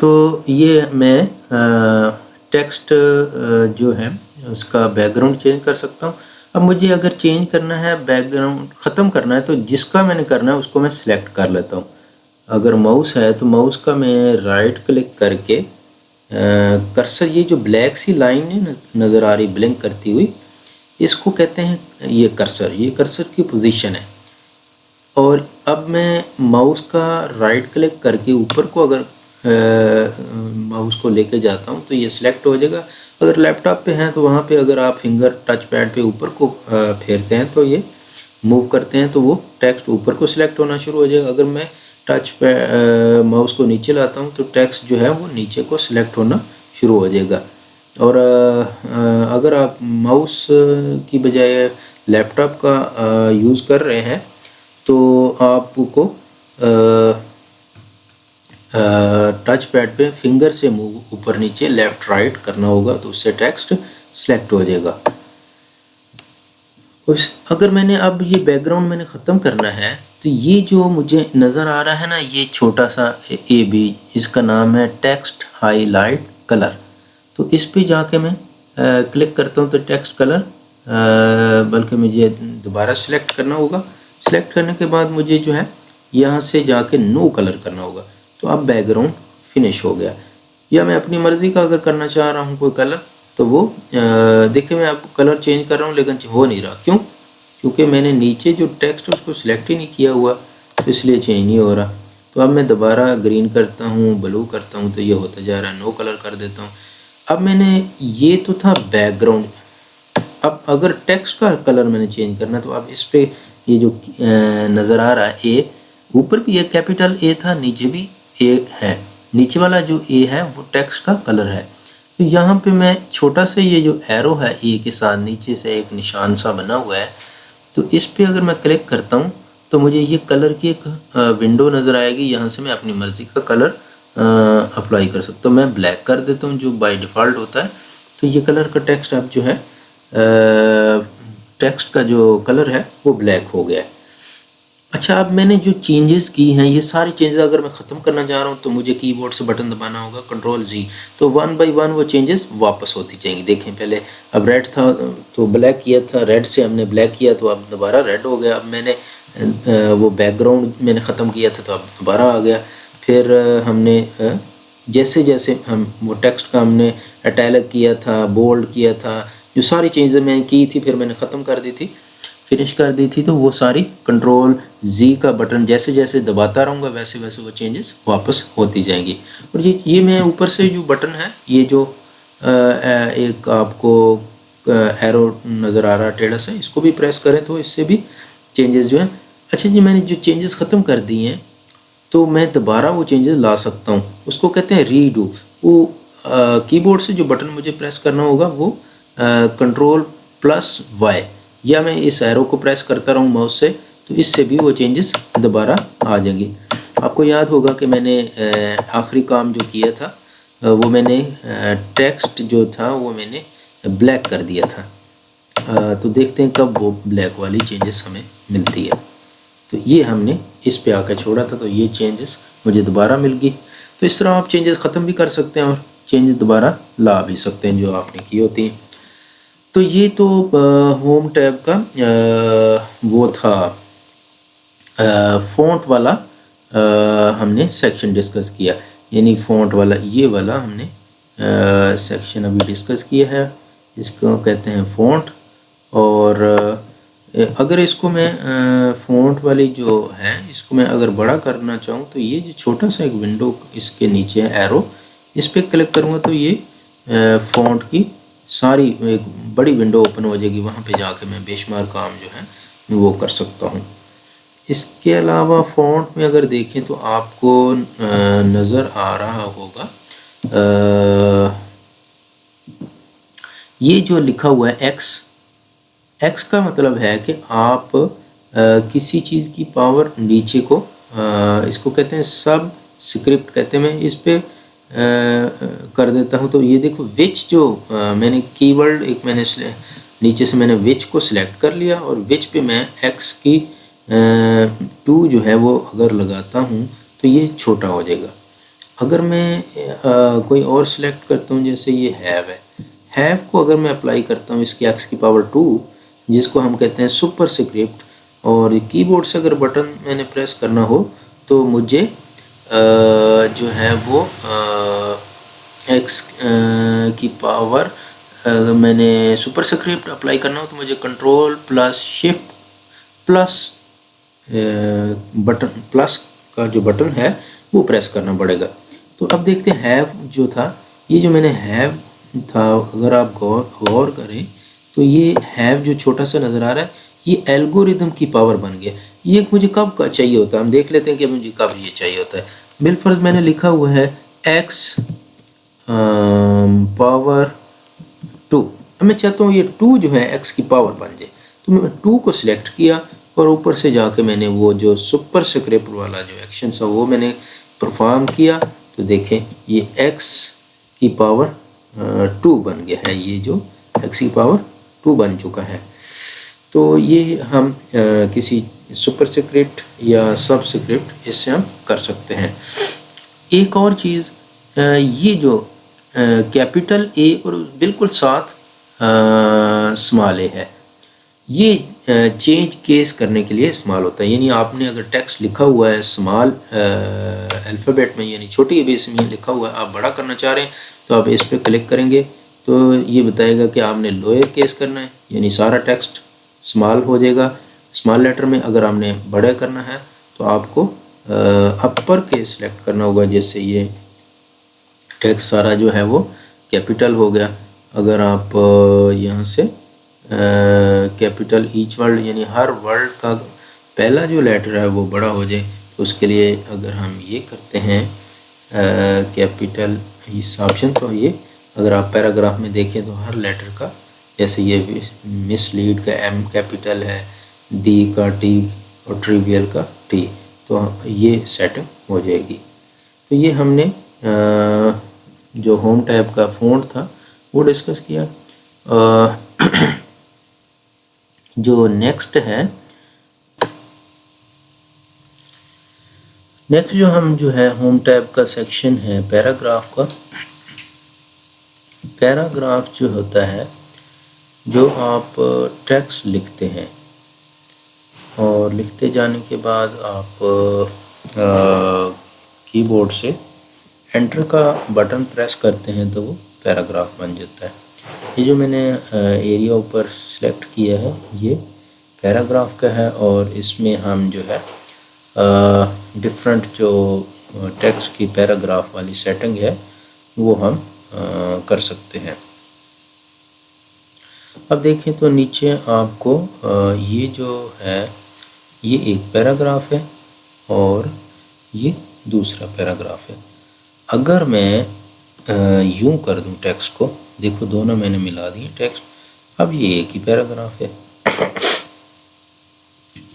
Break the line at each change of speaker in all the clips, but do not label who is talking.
तो ये मैं टेक्स्ट जो है उसका बैकग्राउंड चेंज कर सकता हूँ। अब मुझे अगर चेंज करना है, बैकग्राउंड ख़त्म करना है, तो जिसका मैंने करना है उसको मैं सिलेक्ट कर लेता हूँ। अगर माउस है तो माउस का मैं राइट क्लिक करके कर्सर, ये जो ब्लैक सी लाइन है नज़र आ रही ब्लिंक करती हुई, इसको कहते हैं ये कर्सर की पोजीशन है। और अब मैं माउस का राइट क्लिक करके ऊपर को अगर माउस को लेके जाता हूँ तो ये सिलेक्ट हो जाएगा। अगर लैपटॉप पे हैं तो वहाँ पे अगर आप फिंगर टच पैड पे ऊपर को फेरते हैं तो ये मूव करते हैं तो वो टेक्स्ट ऊपर को सिलेक्ट होना शुरू हो जाएगा। अगर मैं टच पे माउस को नीचे लाता हूँ तो टेक्स्ट जो है वो नीचे को सिलेक्ट होना शुरू हो जाएगा। और अगर आप माउस की बजाय लैपटॉप का यूज़ कर रहे हैं तो आपको टच पैड पे फिंगर से मूव ऊपर नीचे लेफ़्ट राइट करना होगा, तो उससे टेक्स्ट सिलेक्ट हो जाएगा। अगर मैंने अब ये बैकग्राउंड मैंने ख़त्म करना है तो ये जो मुझे नज़र आ रहा है ना, ये छोटा सा ए बी, इसका नाम है टेक्स्ट हाईलाइट कलर। तो इस पे जाके मैं क्लिक करता हूँ तो टेक्स्ट कलर, बल्कि मुझे दोबारा सिलेक्ट करना होगा। सिलेक्ट करने के बाद मुझे जो है यहाँ से जाके नो कलर करना होगा। तो अब बैकग्राउंड फिनिश हो गया। या मैं अपनी मर्ज़ी का अगर करना चाह रहा हूँ कोई कलर तो वो देखिए मैं अब कलर चेंज कर रहा हूँ लेकिन हो नहीं रहा। क्यों? क्योंकि मैंने नीचे जो टेक्स्ट है उसको सिलेक्ट ही नहीं किया हुआ, तो इसलिए चेंज नहीं हो रहा। तो अब मैं दोबारा ग्रीन करता हूँ, ब्लू करता हूँ, तो ये होता जा रहा है। नो कलर कर देता हूँ। अब मैंने ये तो था बैकग्राउंड। अब अगर टेक्स्ट का कलर मैंने चेंज करना तो अब इस पे ये जो नज़र आ रहा है ए, ऊपर भी एक कैपिटल ए था, नीचे भी ए है। नीचे वाला जो ए है वो टेक्स्ट का कलर है। तो यहाँ पे मैं छोटा सा ये जो एरो है ए के साथ नीचे से एक निशान सा बना हुआ है, तो इस पे अगर मैं क्लिक करता हूँ तो मुझे ये कलर की एक विंडो नज़र आएगी। यहाँ से मैं अपनी मर्ज़ी का कलर अप्लाई कर सकता हूँ। मैं ब्लैक कर देता हूँ जो बाय डिफ़ॉल्ट होता है। तो ये कलर का टेक्स्ट अब जो है टेक्स्ट का जो कलर है वो ब्लैक हो गया है। अच्छा, अब मैंने जो चेंजेस की हैं ये सारी चेंजेस अगर मैं ख़त्म करना चाह रहा हूँ तो मुझे कीबोर्ड से बटन दबाना होगा कंट्रोल जी। तो 1 बाय 1 वो चेंजेस वापस होती जाएंगी। देखें पहले अब रेड था तो ब्लैक किया था, रेड से हमने ब्लैक किया तो अब दोबारा रेड हो गया। अब मैंने वो बैकग्राउंड मैंने ख़त्म किया था तो अब दोबारा आ गया। फिर हमने जैसे जैसे हम वो टेक्स्ट का हमने इटैलिक किया था, बोल्ड किया था, जो सारी चीज़ें मैंने की थी फिर मैंने ख़त्म कर दी थी, फिनिश कर दी थी। तो वो सारी कंट्रोल जी का बटन जैसे जैसे दबाता रहूँगा वैसे वैसे वो चेंजेस वापस होती जाएंगी। और ये मैं ऊपर से जो बटन है, ये जो एक आपको एरो नज़र आ रहा है टेढ़ा सा, इसको भी प्रेस करें तो इससे भी चेंजेस जो है। अच्छा जी, मैंने जो चेंजेस ख़त्म कर दिए हैं तो मैं दोबारा वो चेंजेस ला सकता हूँ, उसको कहते हैं रीडू। वो कीबोर्ड से जो बटन मुझे प्रेस करना होगा वो कंट्रोल प्लस वाई, या मैं इस एरो को प्रेस करता रहूँ माउस से, तो इससे भी वो चेंजेस दोबारा आ जाएंगी। आपको याद होगा कि मैंने आखिरी काम जो किया था वो मैंने टेक्स्ट जो था वो मैंने ब्लैक कर दिया था। तो देखते हैं कब वो ब्लैक वाली चेंजेस हमें मिलती है। तो ये हमने इस पे आकर छोड़ा था तो ये चेंजेस मुझे दोबारा मिल गई। तो इस तरह आप चेंजेस ख़त्म भी कर सकते हैं और चेंजेस दोबारा ला भी सकते हैं जो आपने की होती हैं। तो ये तो होम टैब का वो था फ़ॉन्ट वाला हमने सेक्शन डिस्कस किया, यानी फ़ॉन्ट वाला ये वाला हमने सेक्शन अभी डिस्कस किया है। इसको कहते हैं फ़ॉन्ट। और अगर इसको मैं फ़ॉन्ट वाली जो है इसको मैं अगर बड़ा करना चाहूँ तो ये जो छोटा सा एक विंडो इसके नीचे है एरो, इस पर क्लिक करूँगा तो ये फ़ॉन्ट की सारी एक बड़ी विंडो ओपन हो जाएगी। वहाँ पे जाके मैं बेशुमार काम जो है वो कर सकता हूँ। इसके अलावा फ़ॉन्ट में अगर देखें तो आपको नज़र आ रहा होगा ये जो लिखा हुआ है एक्स का मतलब है कि आप किसी चीज़ की पावर नीचे को इसको कहते हैं सब स्क्रिप्ट कहते हैं। मैं इस पे कर देता हूँ तो ये देखो विच जो मैंने कीवर्ड एक मैंने नीचे से मैंने विच को सिलेक्ट कर लिया और विच पे मैं एक्स की 2 जो है वो अगर लगाता हूँ तो ये छोटा हो जाएगा। अगर मैं कोई और सिलेक्ट करता हूँ, जैसे ये हैव है, हैव को अगर मैं अप्लाई करता हूँ इसकी x की पावर 2, जिसको हम कहते हैं सुपरस्क्रिप्ट, और कीबोर्ड से अगर बटन मैंने प्रेस करना हो तो मुझे जो है वो x की पावर, मैंने सुपरस्क्रिप्ट अप्लाई करना हो तो मुझे control plus shift plus button, plus का जो बटन है वो प्रेस करना पड़ेगा। तो अब देखते हैं हैव जो था, ये जो मैंने हैव था, अगर आप गौर करें तो ये हैव जो छोटा सा नज़र आ रहा है, ये एल्गोरिदम की पावर बन गया। ये मुझे कब का चाहिए होता है, हम देख लेते हैं कि मुझे कब ये चाहिए होता है। बिलफर्ज मैंने लिखा हुआ है x पावर 2, मैं चाहता हूँ ये 2 जो है x की पावर बन जाए, तो मैं 2 को सिलेक्ट किया और ऊपर से जाके मैंने वो जो सुपरस्क्रिप्ट वाला जो एक्शन था वो मैंने परफॉर्म किया। तो देखें ये x की पावर 2 बन गया है, ये जो x की पावर 2 बन चुका है। तो ये हम किसी सुपरस्क्रिप्ट या सबस्क्रिप्ट इससे हम कर सकते हैं। एक और चीज़, ये जो कैपिटल ए और बिल्कुल साथ स्मॉल ए है, ये चेंज केस करने के लिए इस्तेमाल होता है। यानी आपने अगर टेक्स्ट लिखा हुआ है स्मॉल अल्फ़ाबेट में, यानी छोटी बेस में लिखा हुआ है, आप बड़ा करना चाह रहे हैं तो आप इस पर क्लिक करेंगे तो ये बताएगा कि आपने लोअर केस करना है, यानी सारा टेक्स्ट स्मॉल हो जाएगा स्मॉल लेटर में। अगर आपने बड़ा करना है तो आपको अपर केस सेलेक्ट करना होगा, जैसे ये टेक्स्ट सारा जो है वो कैपिटल हो गया। अगर आप यहाँ से कैपिटल ईच वर्ड, यानी हर वर्ड का पहला जो लेटर है वो बड़ा हो जाए, तो उसके लिए अगर हम ये करते हैं कैपिटल इस ऑप्शन, तो ये अगर आप पैराग्राफ में देखें तो हर लेटर का, जैसे ये मिसलीड का एम कैपिटल है, डी का टी और ट्रिवियल का टी, तो ये सेटिंग हो जाएगी। तो ये हमने जो होम टैब का फ़ॉन्ट था वो डिस्कस किया। जो नेक्स्ट जो हम जो है होम टैब का सेक्शन है पैराग्राफ का। पैराग्राफ जो होता है, जो आप टेक्स्ट लिखते हैं और लिखते जाने के बाद आप कीबोर्ड से एंटर का बटन प्रेस करते हैं तो वो पैराग्राफ बन जाता है। ये जो मैंने एरिया ऊपर सेलेक्ट किया है ये पैराग्राफ का है, और इसमें हम जो है डिफरेंट जो टेक्स्ट की पैराग्राफ वाली सेटिंग है वो हम कर सकते हैं। अब देखें तो नीचे आपको ये जो है ये एक पैराग्राफ है और ये दूसरा पैराग्राफ है। अगर मैं यूं कर दूं टेक्स्ट को, देखो दोनों मैंने मिला दिए टेक्स्ट, अब ये एक ही पैराग्राफ है।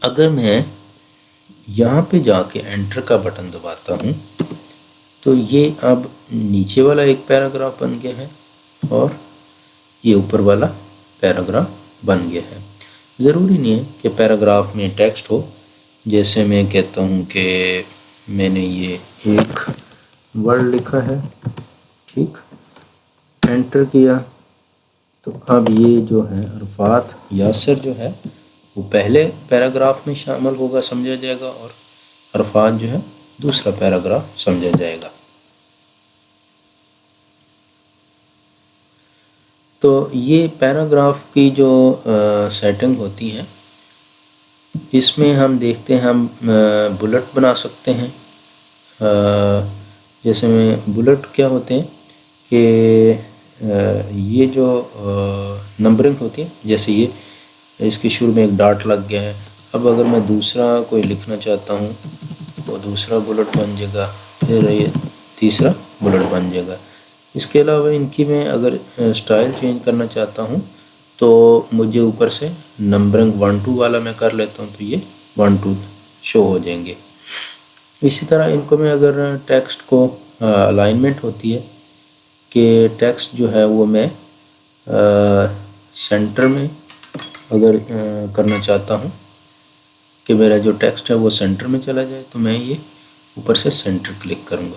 अगर मैं यहाँ पे जाके एंटर का बटन दबाता हूँ तो ये अब नीचे वाला एक पैराग्राफ बन गया है और ये ऊपर वाला पैराग्राफ बन गया है। ज़रूरी नहीं है कि पैराग्राफ में टेक्स्ट हो। जैसे मैं कहता हूँ कि मैंने ये एक वर्ड लिखा है, ठीक, एंटर किया, तो अब ये जो है अरफात यासिर जो है वो पहले पैराग्राफ में शामिल होगा, समझा जाएगा, और अरफात जो है दूसरा पैराग्राफ समझा जाएगा। तो ये पैराग्राफ की जो सेटिंग होती है, इसमें हम देखते हैं हम बुलेट बना सकते हैं। जैसे में बुलेट क्या होते हैं कि ये जो नंबरिंग होती है, जैसे ये इसके शुरू में एक डॉट लग गया है, अब अगर मैं दूसरा कोई लिखना चाहता हूँ तो दूसरा बुलेट बन जाएगा, फिर ये तीसरा बुलेट बन जाएगा। इसके अलावा इनकी मैं अगर स्टाइल चेंज करना चाहता हूँ तो मुझे ऊपर से नंबरिंग 1 2 वाला मैं कर लेता हूँ, तो ये 1 2 शो हो जाएंगे। इसी तरह इनको मैं अगर टेक्स्ट को अलाइनमेंट होती है कि टेक्स्ट जो है वो मैं सेंटर में अगर करना चाहता हूँ कि मेरा जो टेक्स्ट है वो सेंटर में चला जाए, तो मैं ये ऊपर से सेंटर क्लिक करूँगा।